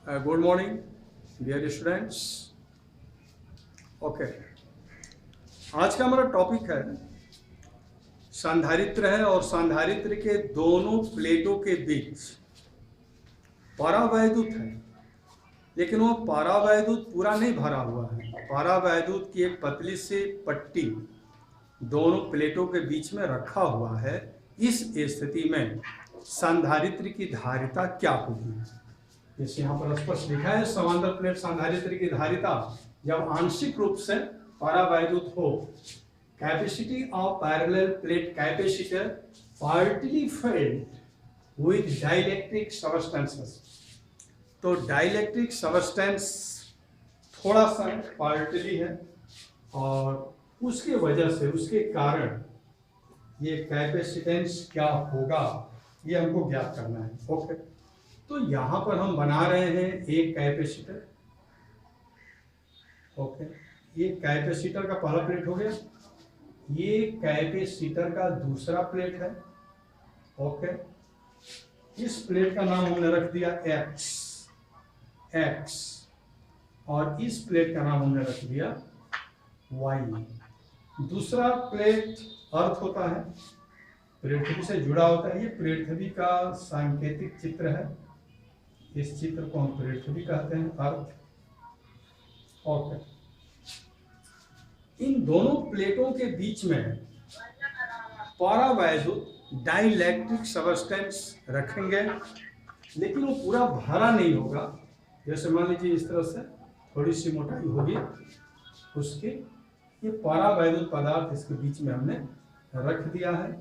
Good morning dear students. Okay, आज का हमारा टॉपिक है संधारित्र है और संधारित्र के दोनों प्लेटों के बीच परावैद्युत है, लेकिन वो परावैद्युत पूरा नहीं भरा हुआ है। परावैद्युत की एक पतली सी पट्टी दोनों प्लेटों के बीच में रखा हुआ है। इस स्थिति में संधारित्र की धारिता क्या होगी? जैसे यहाँ पर स्पष्ट लिखा है, समांतर प्लेट संधारित्र की धारिता जब आंशिक रूप से परावैद्युत हो, capacity of parallel plate capacitor partly filled with dielectric substances. तो डाइलेक्ट्रिक सबस्टेंस थोड़ा सा पार्टली है और उसके वजह से, उसके कारण ये कैपेसिटेंस क्या होगा ये हमको ज्ञात करना है। ओके, तो यहां पर हम बना रहे हैं एक कैपेसिटर। ओके, ये कैपेसिटर का पहला प्लेट हो गया, ये कैपेसिटर का दूसरा प्लेट है। ओके, इस प्लेट का नाम हमने रख दिया एक्स और इस प्लेट का नाम हमने रख दिया वाई। दूसरा प्लेट अर्थ होता है, पृथ्वी से जुड़ा होता है। ये पृथ्वी का सांकेतिक चित्र है, इस चित्र को हम पृथ्वी कहते हैं, अर्थ। ओके, इन दोनों प्लेटों के बीच में परावैद्युत डाइलेक्ट्रिक सबस्टेंस रखेंगे, लेकिन वो पूरा भरा नहीं होगा। जैसे मान लीजिए इस तरह से थोड़ी सी मोटाई होगी उसकी, ये परावैद्युत पदार्थ इसके बीच में हमने रख दिया है।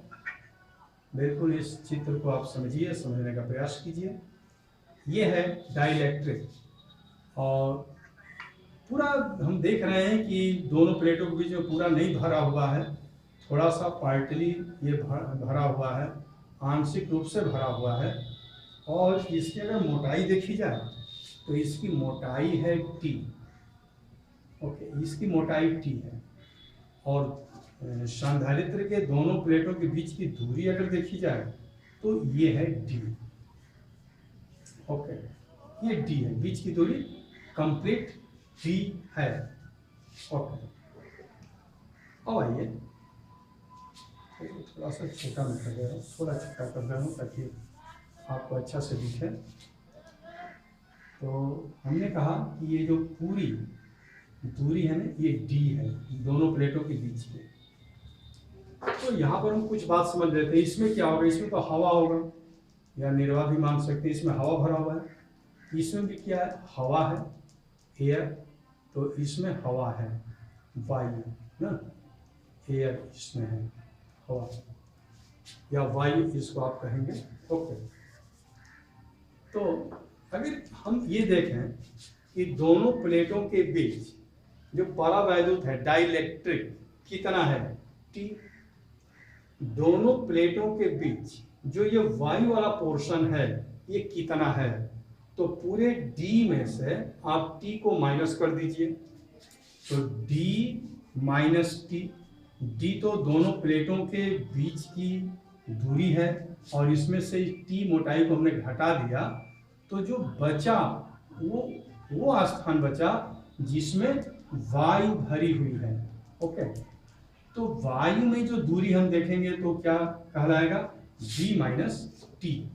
बिल्कुल इस चित्र को आप समझिए, समझने का प्रयास कीजिए। ये है डाइलेक्ट्रिक और पूरा हम देख रहे हैं कि दोनों प्लेटों के बीच में पूरा नहीं भरा हुआ है, थोड़ा सा पार्टली ये भरा हुआ है, आंशिक रूप से भरा हुआ है। और इसकी अगर मोटाई देखी जाए तो इसकी मोटाई है टी। ओके, इसकी मोटाई टी है और संधारित्र के दोनों प्लेटों के बीच की दूरी अगर देखी जाए तो ये है डी। ओके, ये डी है, बीच की दूरी कंप्लीट डी है। ओके, अब आइए थोड़ा सा छोटा मैं कर दे रहा हूँ, थोड़ा छोटा कर रहा हूँ ताकि आपको अच्छा से दिखे। तो हमने कहा कि ये जो पूरी दूरी है ना, ये डी है दोनों प्लेटों के बीच की। तो यहाँ पर हम कुछ बात समझ लेते हैं। इसमें क्या होगा? इसमें तो हवा होगा या निर्वात भी मान सकते हैं, इसमें हवा भरा हुआ है। इसमें भी क्या है? हवा है, एयर। तो इसमें हवा है, वायु ना, एयर इसमें है, हवा या वायु इसको आप कहेंगे। ओके, तो अगर हम ये देखें कि दोनों प्लेटों के बीच जो परावैद्युत है डाइलेक्ट्रिक कितना है? टी। दोनों प्लेटों के बीच जो ये वायु वाला पोर्शन है ये कितना है? तो पूरे डी में से आप टी को माइनस कर दीजिए, तो डी माइनस टी। डी तो दोनों प्लेटों के बीच की दूरी है और इसमें से टी मोटाई को हमने घटा दिया, तो जो बचा वो स्थान बचा जिसमें वायु भरी हुई है। ओके, तो वायु में जो दूरी हम देखेंगे तो क्या कहलाएगा? d minus T.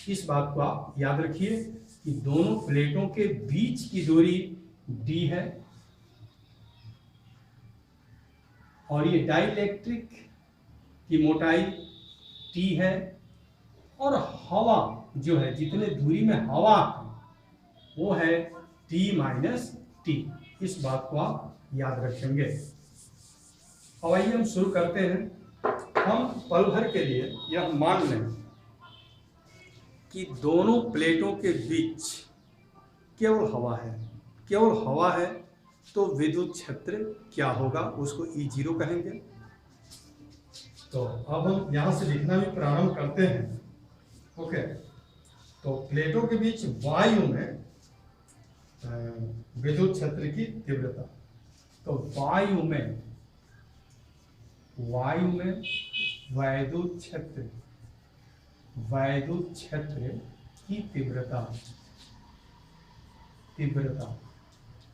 इस बात को आप याद रखिए कि दोनों प्लेटों के बीच की दूरी d है और ये डाइलेक्ट्रिक की मोटाई t है और हवा जो है, जितने दूरी में हवा है वो है d माइनस टी। इस बात को आप याद रखेंगे। अब आइए हम शुरू करते हैं। हम पल भर के लिए यह मान लें कि दोनों प्लेटों के बीच केवल हवा है, केवल हवा है, तो विद्युत क्षेत्र क्या होगा? उसको E0 कहेंगे। तो अब हम यहां से लिखना भी प्रारंभ करते हैं। ओके, तो प्लेटों के बीच वायु में विद्युत क्षेत्र की तीव्रता, तो वायु में वैद्युत क्षेत्र की तीव्रता तीव्रता,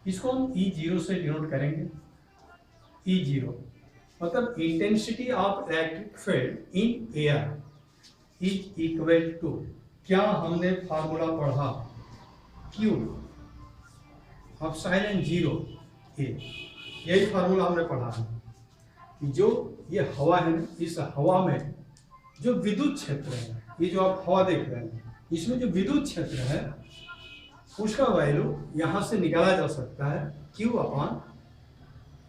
इसको हम E0 से डिनोट करेंगे। E0 मतलब intensity of electric field in air is equal to, क्या हमने फार्मूला पढ़ा, Q एप्सिलॉन 0 A, यही फार्मूला हमने पढ़ा है कि जो ये हवा है ना, इस हवा में जो विद्युत क्षेत्र है, ये जो आप हवा देख रहे हैं, इसमें जो विद्युत क्षेत्र है उसका वैल्यू यहाँ से निकाला जा सकता है Q upon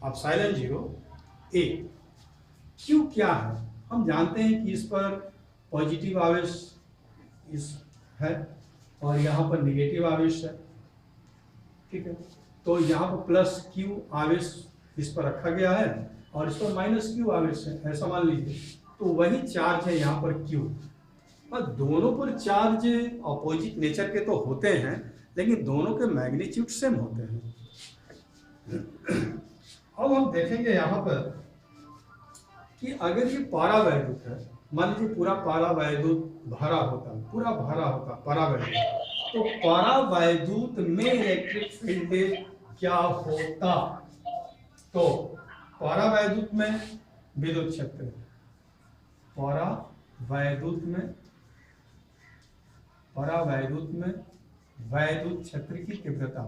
epsilon 0 A। Q क्या है, हम जानते हैं कि इस पर पॉजिटिव आवेश इस है और यहाँ पर निगेटिव आवेश है, ठीक है। तो यहाँ पर प्लस Q आवेश इस पर रखा गया है और इस पर माइनस Q आवेश है, ऐसा मान लीजिए। तो वही चार्ज है यहाँ पर Q, और दोनों पर चार्ज अपोजिट नेचर के तो होते हैं, लेकिन दोनों के मैग्नीट्यूड सेम होते हैं। अब हम देखेंगे यहाँ पर कि अगर ये पारावैद्युत है, मान लीजिए पूरा पारावैद्युत भरा होता, पूरा भरा होता पारावैद्युत, तो पारावैद्युत में इलेक्ट्रिक फील्ड क्या होता, तो पारावैद्युत में विद्युत क्षेत्र, परावैद्युत में वैद्युत क्षेत्र की तीव्रता,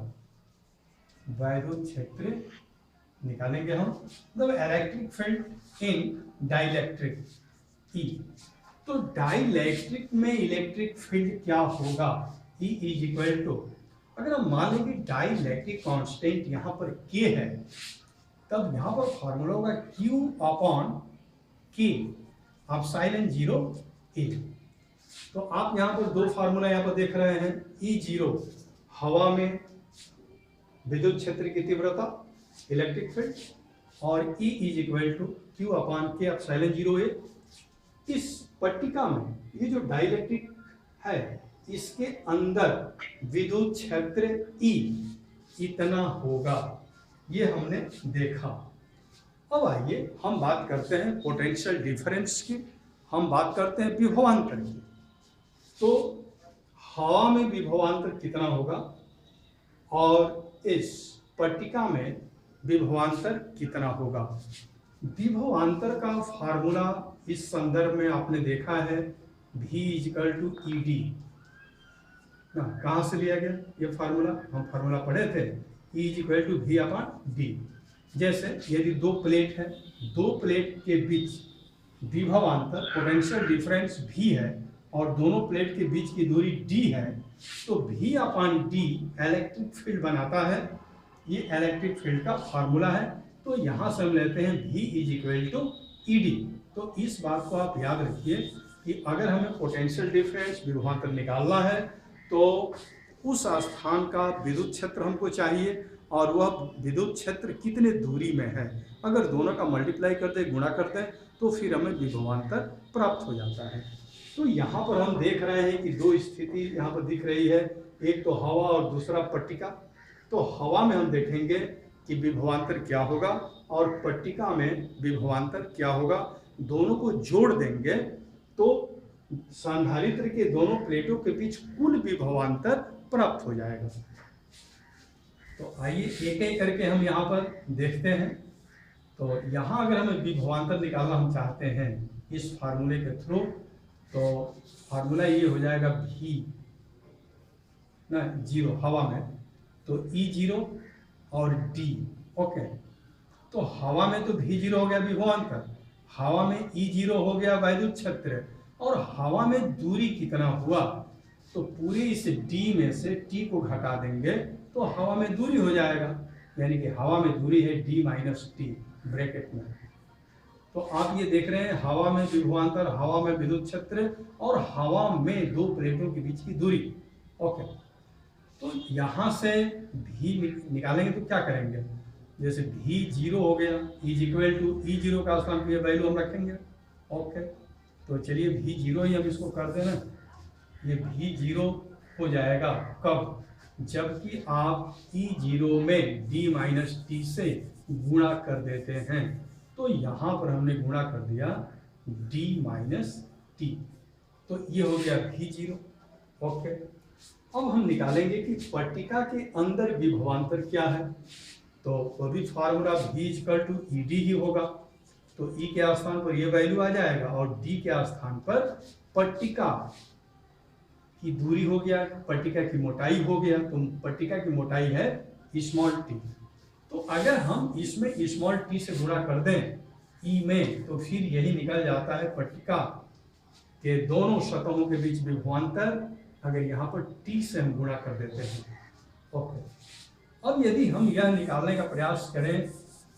वैद्युत क्षेत्र निकालेंगे हम, मतलब इलेक्ट्रिक फील्ड इन डाइलेक्ट्रिक E। तो डाइलेक्ट्रिक में इलेक्ट्रिक फील्ड क्या होगा, E इज इक्वल टू, अगर हम मान लेंगे डाइलेक्ट्रिक कांस्टेंट यहाँ पर K है, तब यहाँ पर फॉर्मूला होगा Q upon K epsilon 0 A। तो आप यहाँ पर दो फार्मूला यहाँ पर देख रहे हैं, E0 हवा में विद्युत क्षेत्र की तीव्रता इलेक्ट्रिक फील्ड, और E is equal to Q upon K epsilon 0 A। इस पट्टिका में ये जो डाइलेक्ट्रिक है, इसके अंदर विद्युत क्षेत्र E इतना होगा, ये हमने देखा। अब आइए हम बात करते हैं पोटेंशियल डिफरेंस की, हम बात करते हैं विभवांतर की। तो हवा में विभवांतर कितना होगा और इस पट्टिका में विभवांतर कितना होगा। विभवांतर का फार्मूला इस संदर्भ में आपने देखा है, V इक्वल टू ED ना, कहाँ से लिया गया ये फार्मूला, हम फार्मूला पढ़े थे, E equal to V upon D। जैसे यदि दो प्लेट है, दो प्लेट के बीच विभवांतर पोटेंशियल डिफरेंस V है और दोनों प्लेट के बीच की दूरी D है, तो V upon D electric field बनाता है, ये इलेक्ट्रिक फील्ड का फार्मूला है। तो यहाँ से हम लेते हैं V is equal to ED। तो इस बात को आप याद रखिए कि अगर हमें पोटेंशियल डिफरेंस विभवांतर निकालना है तो उस स्थान का विद्युत क्षेत्र हमको चाहिए और वह विद्युत क्षेत्र कितने दूरी में है। अगर दोनों का मल्टीप्लाई करते गुणा करते हैं तो फिर हमें विभवांतर प्राप्त हो जाता है। तो यहाँ पर हम देख रहे हैं कि दो स्थिति यहाँ पर दिख रही है, एक तो हवा और दूसरा पट्टिका। तो हवा में हम देखेंगे कि विभवांतर क्या होगा और पट्टिका में विभवांतर क्या होगा, दोनों को जोड़ देंगे तो संधारित्र के दोनों प्लेटों के बीच कुल विभवांतर प्राप्त हो जाएगा। तो आइए एक एक करके हम यहाँ पर देखते हैं। तो यहाँ अगर हमें विभवांतर निकालना हम चाहते हैं इस फार्मूले के थ्रू, तो फार्मूला ये हो जाएगा V ना 0 हवा में, तो E0 और D। ओके, तो हवा में तो V0 हो गया विभवांतर, हवा में E0 हो गया वैद्युत क्षेत्र, और हवा में दूरी कितना हुआ, तो पूरे इस D में से T को घटा देंगे तो हवा में दूरी हो जाएगा, यानी कि हवा में दूरी है D माइनस T ब्रैकेट में। तो आप ये देख रहे हैं हवा में विभवांतर, हवा में विद्युत क्षेत्र और हवा में दो प्लेटों के बीच की दूरी। ओके, तो यहाँ से V निकालेंगे तो क्या करेंगे, जैसे V0 हो गया इज इक्वल टू E0 का स्थान पे वैल्यू हम रखेंगे। ओके, तो चलिए V0 ही हम इसको कर देना, ये V0 हो जाएगा कब, जबकि आप E0 में D माइनस T से गुणा कर देते हैं। तो यहाँ पर हमने गुणा कर दिया D माइनस T, तो ये हो गया V0। ओके, अब हम निकालेंगे कि पट्टिका के अंदर विभवांतर क्या है। तो वो भी फार्मूला V = ED ही होगा। तो E के स्थान पर ये वैल्यू आ जाएगा और D के स्थान पर पट्टिका की दूरी हो गया, पट्टिका की मोटाई हो गया। तो पट्टिका की मोटाई है स्मॉल t। तो अगर हम इसमें स्मॉल t से गुणा कर दें E में, तो फिर यही निकल जाता है पट्टिका के दोनों सतहों के बीच विभवांतर, अगर यहाँ पर t से हम गुणा कर देते हैं। ओके, अब यदि हम यह निकालने का प्रयास करें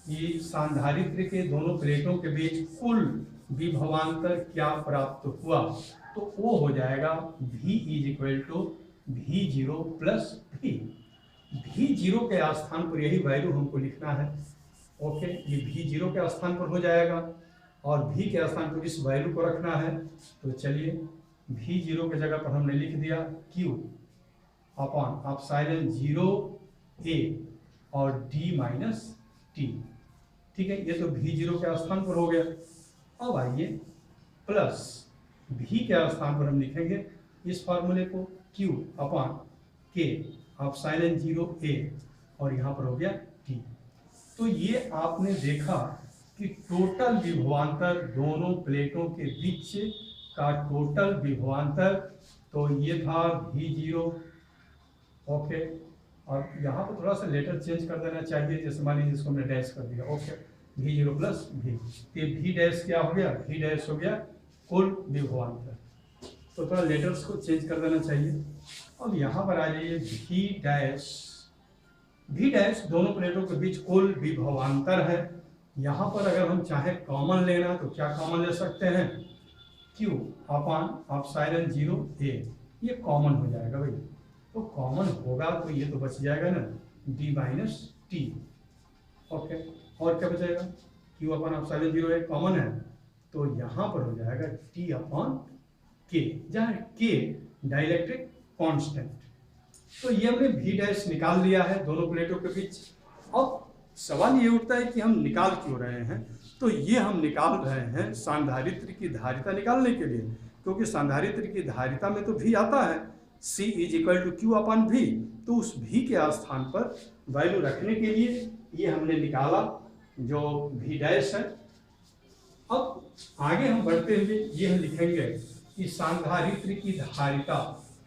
कि सांधारित्र के दोनों प्लेटों के बीच कुल विभवांतर क्या प्राप्त हुआ, तो वो हो जाएगा V = V0 + V। V0 के स्थान पर यही वैल्यू हमको लिखना है। ओके, ये V0 के स्थान पर हो जाएगा और V के स्थान पर इस वैल्यू को रखना है। तो चलिए V0 के जगह पर हमने लिख दिया Q / ε0A और D - T। ठीक है, ये तो V0 के स्थान पर हो गया। अब आइए प्लस V के स्थान पर हम लिखेंगे इस फार्मूले को Q / K ε0A और यहाँ पर हो गया T। तो ये आपने देखा कि टोटल विभवांतर दोनों प्लेटों के बीच का टोटल विभवांतर, तो ये था V0। ओके, और यहाँ पर थोड़ा सा लेटर चेंज कर देना चाहिए, जैसे मान लीजिए इसको हमने डैश कर दिया। Okay, V0 + V। ये V डैश क्या हो गया? V डैश हो गया कुल विभवांतर। तो थोड़ा लेटर्स को चेंज कर देना चाहिए। अब यहाँ पर आ जाइए V डैश दोनों प्लेटों के बीच कुल विभवांतर है। यहाँ पर अगर हम चाहे कॉमन लेना तो क्या कॉमन ले सकते हैं? Q / ε0A, ये कॉमन हो जाएगा भाई। तो कॉमन होगा तो ये तो बच जाएगा ना D - T। ओके, और क्या बचेगा? Q / ε0A कॉमन है, तो यहाँ पर हो जाएगा T/K, जहाँ K डाइलेक्ट्रिक कांस्टेंट। तो ये हमने V डैश निकाल लिया है दोनों प्लेटों के बीच। अब सवाल ये उठता है कि हम निकाल क्यों रहे हैं? तो ये हम निकाल रहे हैं सांधारित्र की धारिता निकालने के लिए, क्योंकि सांधारित्र की धारिता में तो V आता है, C = Q/V। तो उस V के स्थान पर वैल्यू रखने के लिए ये हमने निकाला जो V डैश है। अब आगे हम बढ़ते हुए ये हम लिखेंगे कि सांधारित्र की धारिता,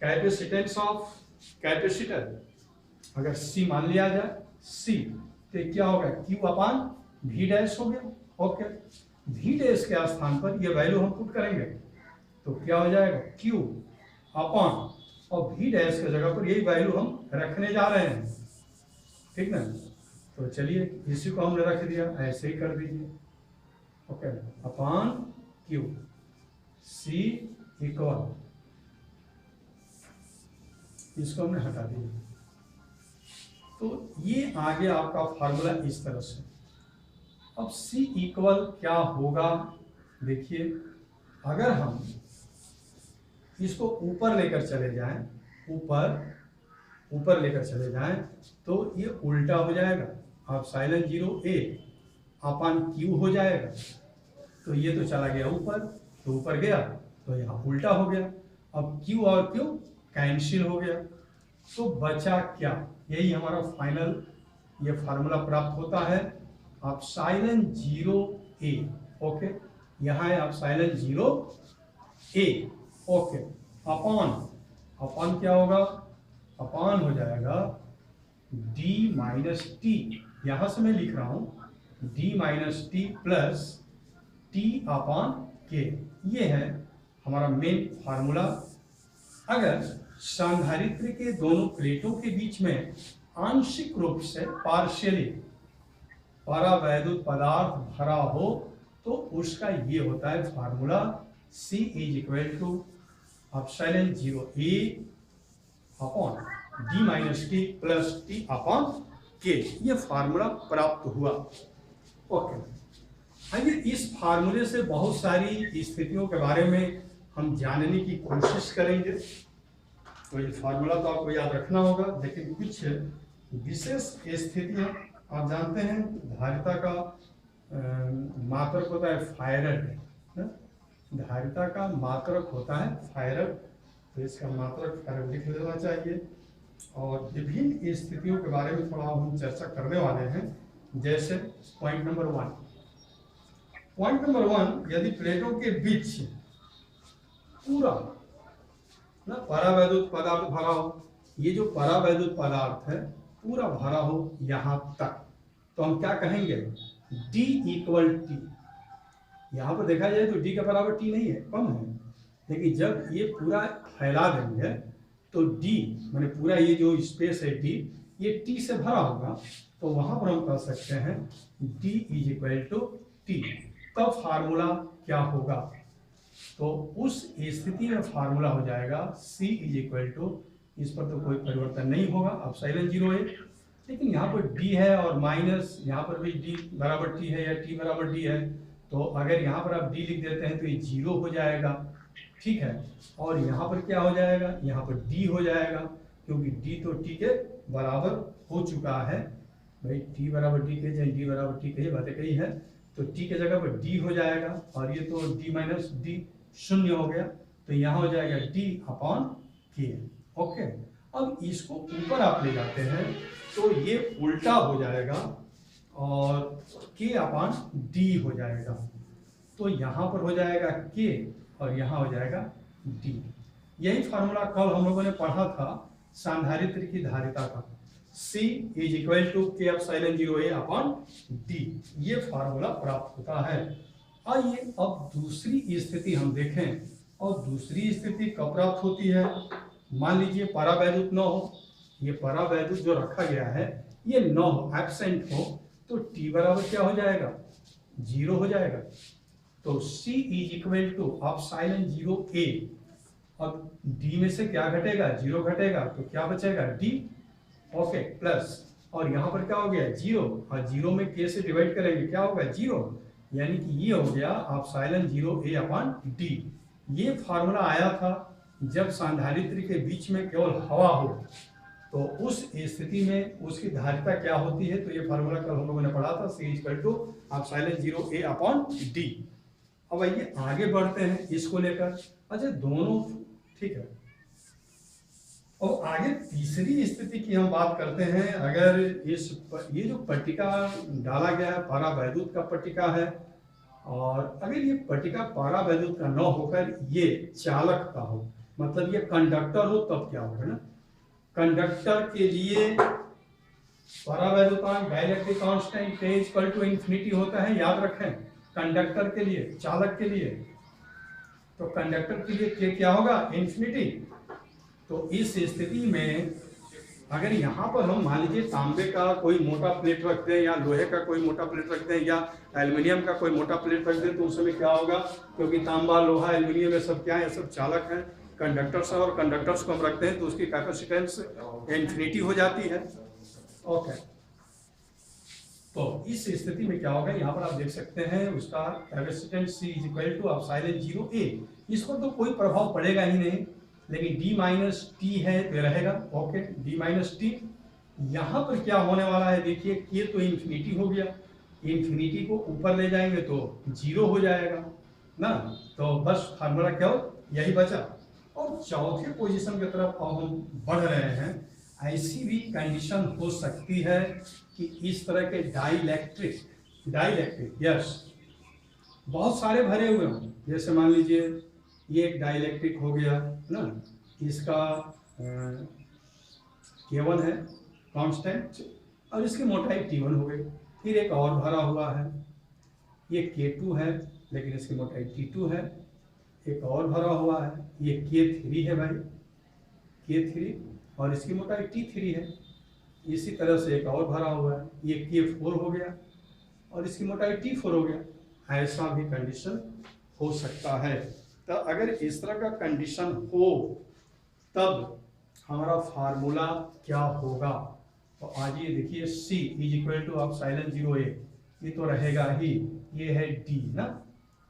कैपेसिटेंस ऑफ कैपेसिटर, अगर C मान लिया जाए C, तो क्या होगा? Q/V डैश हो गया। ओके, V डैश के स्थान पर ये वैल्यू हम पुट करेंगे तो क्या हो जाएगा? Q और V डैश की जगह पर यही वैल्यू हम रखने जा रहे हैं। ठीक ना? तो चलिए इसी को हमने रख दिया, ऐसे ही कर दीजिए। ओके, Q C = इसको हमने हटा दिया। तो ये आ गया आपका फार्मूला इस तरह से। अब C = क्या होगा? देखिए, अगर हम इसको ऊपर लेकर चले जाएं, ऊपर लेकर चले जाएं तो ये उल्टा हो जाएगा, ε0A Q हो जाएगा। तो ये तो चला गया ऊपर, तो ऊपर गया तो यहाँ उल्टा हो गया। अब Q और Q कैंसिल हो गया, तो बचा क्या? यही हमारा फाइनल ये फार्मूला प्राप्त होता है ε0A। ओके, यहाँ है ε0A। ओके, अपॉन क्या होगा? अपॉन हो जाएगा D - T। यहाँ से मैं लिख रहा हूँ D - T + T/K। ये है हमारा मेन फार्मूला। अगर सांधारित्र के दोनों प्लेटों के बीच में आंशिक रूप से पार्शियली परावैद्युत पदार्थ भरा हो तो उसका ये होता है formula C = ε0A D - T + T/K। ये फार्मूला प्राप्त हुआ। ओके, आइए इस फार्मूले से बहुत सारी स्थितियों के बारे में हम जानने की कोशिश करेंगे। तो ये फार्मूला तो आपको याद रखना होगा, लेकिन कुछ विशेष स्थितियां आप जानते हैं धारिता का मात्रक होता है फारेड। धारिता का मात्रक होता है फारेड। तो इसका मात्रक कारक लिख लेना चाहिए। और विभिन्न स्थितियों के बारे में थोड़ा हम चर्चा करने वाले हैं। जैसे पॉइंट नंबर 1, यदि प्लेटों के बीच पूरा ना परावैद्युत पदार्थ भरा हो, ये जो परावैद्युत पदार्थ है पूरा भरा हो यहाँ तक, तो हम क्या कहेंगे, D = T। यहाँ पर देखा जाए तो D के बराबर T नहीं है, कम है, लेकिन जब ये पूरा फैला देंगे तो D माने पूरा ये जो स्पेस है D, ये T से भरा होगा, तो वहां पर हम कह सकते हैं D = T। तब फार्मूला क्या होगा, तो उस स्थिति में फार्मूला हो जाएगा C = इस पर तो कोई परिवर्तन नहीं होगा, एप्सिलॉन 0 है, लेकिन यहाँ पर D है और माइनस यहाँ पर भी D = T है या T = D है, तो अगर यहाँ पर आप D लिख देते हैं तो ये 0 हो जाएगा, ठीक है। और यहाँ पर क्या हो जाएगा, यहाँ पर D हो जाएगा, क्योंकि D तो T के बराबर हो चुका है भाई। T = D के D = T के बातें कही है, तो T के जगह पर D हो जाएगा, और ये तो D - D 0 हो गया, तो यहाँ हो जाएगा D/K। ओके, अब इसको ऊपर आप ले जाते हैं तो ये उल्टा हो जाएगा और K/D हो जाएगा, तो यहाँ पर हो जाएगा K और यहाँ हो जाएगा D। यही फार्मूला कल हम लोगों ने पढ़ा था सांधारित्र की धारिता का, C = K/0A/D, ये फार्मूला प्राप्त होता है। आइए अब दूसरी स्थिति हम देखें, और दूसरी स्थिति कब प्राप्त होती है। मान लीजिए परावैद्युत न हो, ये परावैद्युत जो रखा गया है ये न हो, एब्सेंट हो, तो T बराबर क्या हो जाएगा, 0 हो जाएगा। तो C = ε0A। अब D में से क्या घटेगा, 0 घटेगा, तो क्या बचेगा D। ओके, प्लस, और यहाँ पर क्या हो गया 0, और 0 में K से डिवाइड करेंगे क्या होगा 0, यानी कि ये हो गया ε0A/D। ये फार्मूला आया था जब सांधारित्र के बीच में केवल हवा हो, तो उस स्थिति में उसकी धारिता क्या होती है, तो ये फार्मूला कल हम लोगों ने पढ़ा था, C = ε0A/D। अब आइए आगे बढ़ते हैं इसको लेकर। अच्छा, दोनों ठीक है। और आगे तीसरी स्थिति की हम बात करते हैं। अगर ये जो पट्टिका डाला गया है परावैद्युत का पट्टिका है, और अगर ये पट्टिका परावैद्युत का न होकर ये चालक का हो, मतलब ये कंडक्टर हो, तब क्या होगा ना, कंडक्टर के लिए परावैद्युतांक डाइलेक्ट्रिक कांस्टेंट K = होता है, याद रखें। कंडक्टर के लिए, चालक के लिए, तो कंडक्टर के लिए K क्या होगा, इन्फिनिटी। तो इस स्थिति में अगर यहाँ पर हम मान लीजिए तांबे का कोई मोटा प्लेट रख दें, या लोहे का कोई मोटा प्लेट रख दें, या एल्युमिनियम का कोई मोटा प्लेट रख दें, तो उस समय क्या होगा, क्योंकि तांबा, लोहा, एल्युमिनियम ये सब क्या है, सब चालक हैं, कंडक्टर्स हैं, और कंडक्टर्स को हम रखते हैं तो उसकी कैपेसिटेंस इन्फिनिटी हो जाती है। ओके, तो इस स्थिति में क्या होगा, यहाँ पर आप देख सकते हैं उसका कैपेसिटेंस C = ε0A। इस पर तो कोई प्रभाव पड़ेगा ही नहीं, लेकिन D-T है तो रहेगा। Okay, D-T। यहाँ पर क्या होने वाला है, देखिए K तो इन्फिनिटी हो गया, इन्फिनिटी को ऊपर ले जाएंगे तो 0 हो जाएगा ना, तो बस फार्मूला क्या हो, यही बचा। और चौथे पोजीशन की तरफ अब हम बढ़ रहे हैं। ऐसी भी कंडीशन हो सकती है कि इस तरह के डाइलेक्ट्रिक यस बहुत सारे भरे हुए हों, जैसे मान लीजिए ये एक डाइलेक्ट्रिक हो गया ना, इसका K1 है कांस्टेंट, और इसकी मोटाई T1 हो गई। फिर एक और भरा हुआ है, ये K2 है, लेकिन इसकी मोटाई T2 है। एक और भरा हुआ है, ये K3 है भाई, K3, और इसकी मोटाई T3 है। इसी तरह से एक और भरा हुआ है, ये K4 हो गया, और इसकी मोटाई T4 हो गया। ऐसा भी कंडीशन हो सकता है। तो अगर इस तरह का कंडीशन हो तब हमारा फार्मूला क्या होगा, तो आज ये देखिए C = ε0A, ये तो रहेगा ही, ये है D ना,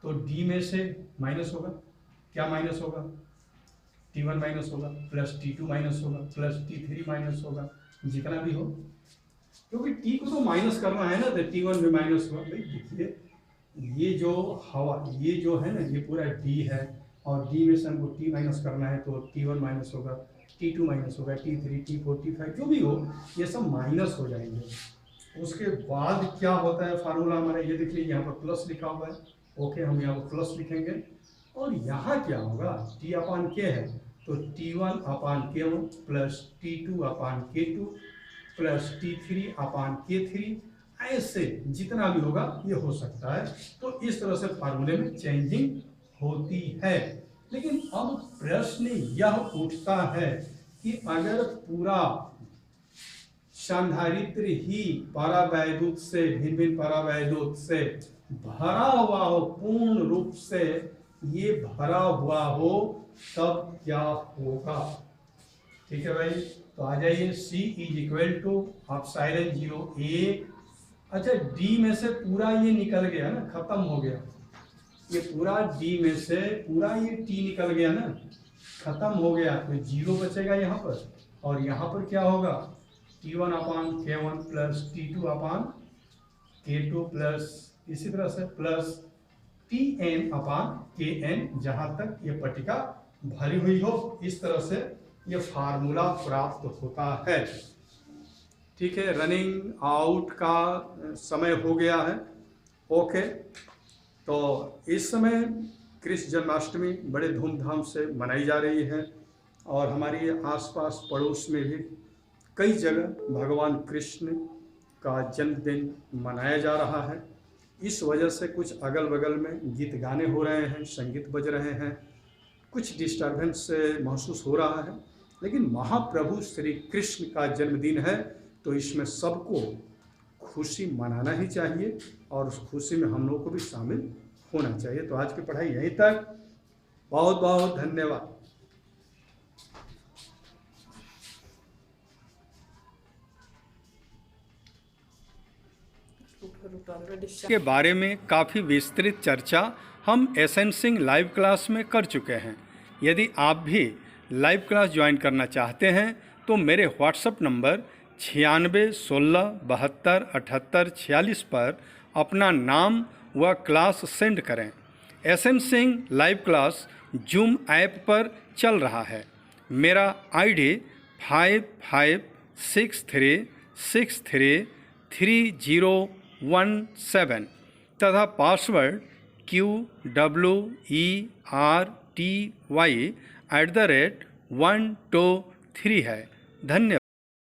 तो D में से माइनस होगा, क्या माइनस होगा, T1 माइनस होगा, प्लस T2 माइनस होगा, प्लस T3 माइनस होगा, जितना भी हो, क्योंकि T को तो माइनस करना है ना, तो T1 भी माइनस होगा। भाई देखिए ये जो हवा, ये जो है ना, ये पूरा D है, और डी में से हमको टी माइनस करना है, तो T1 माइनस होगा, T2 माइनस होगा, T3, T4, T5 जो भी हो, ये सब माइनस हो जाएंगे। उसके बाद क्या होता है फार्मूला हमारा, ये देखिए यहाँ पर प्लस लिखा हुआ है, ओके, हम यहाँ पर प्लस लिखेंगे। और यहाँ क्या होगा, T अपान के है, तो T1 अपान K1 प्लस T2 अपान K2 प्लस T3 अपान K3, ऐसे जितना भी होगा ये हो सकता है। तो इस तरह से फार्मूले में चेंजिंग होती है। लेकिन अब प्रश्न यह उठता है कि अगर पूरा संधारित्र ही परावैद्युत से, भिन्न भिन्न परावैद्युत से भरा हुआ हो, पूर्ण रूप से ये भरा हुआ हो, तब क्या होगा? ठीक है भाई, तो आ जाइए, C is equal to epsilon 0 A। अच्छा, D में से पूरा ये निकल गया ना, खत्म हो गया ये पूरा, D में से पूरा ये T निकल गया ना, खत्म हो गया, तो 0 बचेगा यहाँ पर। और यहाँ पर क्या होगा, T1 अपान K1 प्लस T2 अपान K2 प्लस इसी तरह से प्लस Tn अपान Kn, जहां तक ये पट्टिका भरी हुई हो। इस तरह से ये फार्मूला प्राप्त होता है। ठीक है, रनिंग आउट का समय हो गया है। ओके, तो इस समय कृष्ण जन्माष्टमी बड़े धूमधाम से मनाई जा रही है और हमारी आसपास पड़ोस में भी कई जगह भगवान कृष्ण का जन्मदिन मनाया जा रहा है। इस वजह से कुछ अगल बगल में गीत गाने हो रहे हैं, संगीत बज रहे हैं, कुछ डिस्टर्बेंस महसूस हो रहा है। लेकिन महाप्रभु श्री कृष्ण का जन्मदिन है, तो इसमें सबको खुशी मनाना ही चाहिए और उस खुशी में हम लोग को भी शामिल होना चाहिए। तो आज की पढ़ाई यहीं तक। बहुत बहुत धन्यवाद। के बारे में काफ़ी विस्तृत चर्चा हम एसएन सिंह लाइव क्लास में कर चुके हैं। यदि आप भी लाइव क्लास ज्वाइन करना चाहते हैं तो मेरे व्हाट्सएप नंबर 96 16 72 78 46 पर अपना नाम व क्लास सेंड करें। SN Singh live class Zoom app पर चल रहा है। मेरा ID 5563633017 तथा पासवर्ड QWERTY @123 है। धन्यवाद।